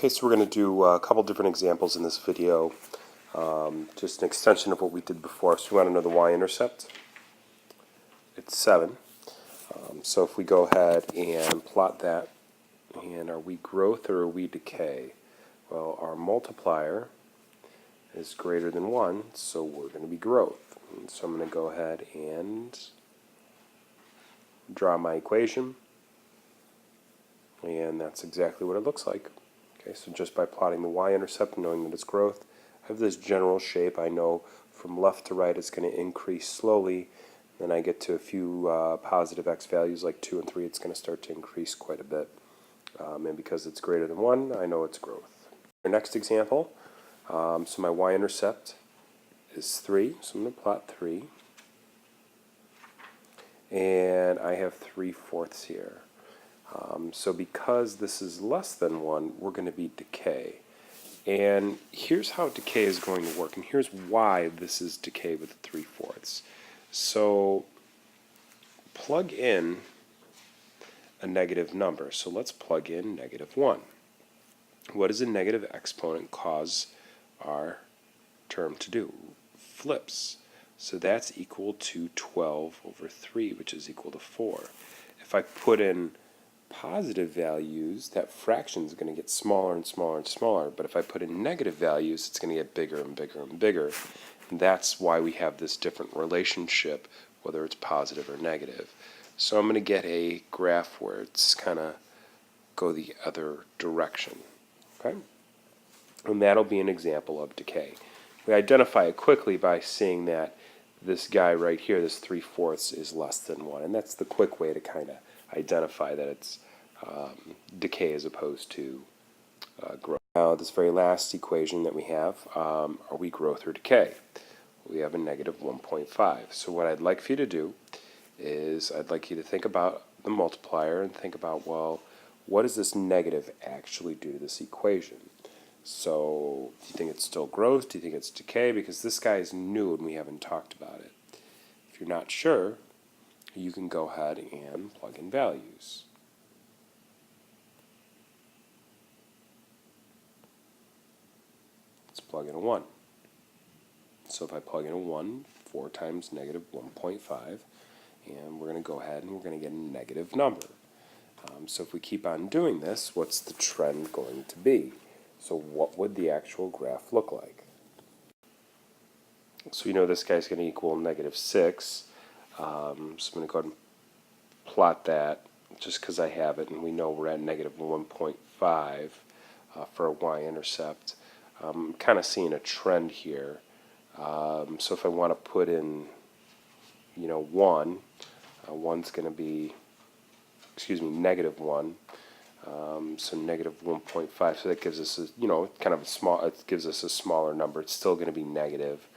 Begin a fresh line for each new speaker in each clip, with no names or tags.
Okay, so we're going to do a couple different examples in this video, just an extension of what we did before. So we want to know the y-intercept. It's 7. So if we go ahead and plot that, and are we growth or are we decay? Well, our multiplier is greater than 1, so we're going to be growth. And so I'm going to go ahead and draw my equation, and that's exactly what it looks like. Okay, so just by plotting the y-intercept and knowing that it's growth, I have this general shape. I know from left to right it's going to increase slowly. Then I get to a few positive x values like 2 and 3, it's going to start to increase quite a bit. And because it's greater than 1, I know it's growth. Our next example, so my y-intercept is 3, so I'm going to plot 3. And I have 3/4 here. So because this is less than 1, we're going to be decay. And here's how decay is going to work, and here's why this is decay with 3/4. So plug in a negative number. So let's plug in -1. What does a negative exponent cause our term to do? Flips. So that's equal to 12/3, which is equal to 4. If I put in positive values, that fraction is going to get smaller and smaller and smaller. But if I put in negative values, it's going to get bigger and bigger and bigger. And that's why we have this different relationship, whether it's positive or negative. So I'm going to get a graph where it's kind of go the other direction. Okay? And that'll be an example of decay. We identify it quickly by seeing that this guy right here, this 3/4, is less than 1. And that's the quick way to kind of identify that it's decay as opposed to growth. Now, this very last equation that we have, are we growth or decay? We have a -1.5. So what I'd like for you to do is I'd like you to think about the multiplier and think about, well, what does this negative actually do to this equation? So do you think it's still growth? Do you think it's decay? Because this guy is new and we haven't talked about it. If you're not sure, you can go ahead and plug in values. Let's plug in a 1. So if I plug in a 1, 4 times -1.5, and we're going to go ahead and we're going to get a negative number. So if we keep on doing this, what's the trend going to be? So what would the actual graph look like? So we know this guy's going to equal -6. So I'm going to go ahead and plot that just because I have it, and we know we're at -1.5 for a y-intercept. I'm kind of seeing a trend here. So if I want to put in, 1, 1's going to be, -1. So -1.5. So that gives us a, kind of a small. It gives us a smaller number. It's still going to be negative.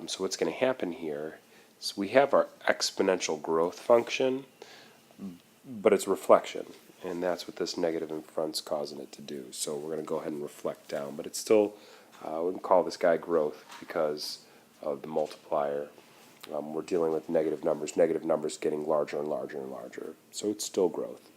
So what's going to happen here is we have our exponential growth function, but it's reflection, and that's what this negative in front's causing it to do. So we're going to go ahead and reflect down, but it's still, we can call this guy growth because of the multiplier. We're dealing with negative numbers getting larger and larger and larger, so it's still growth.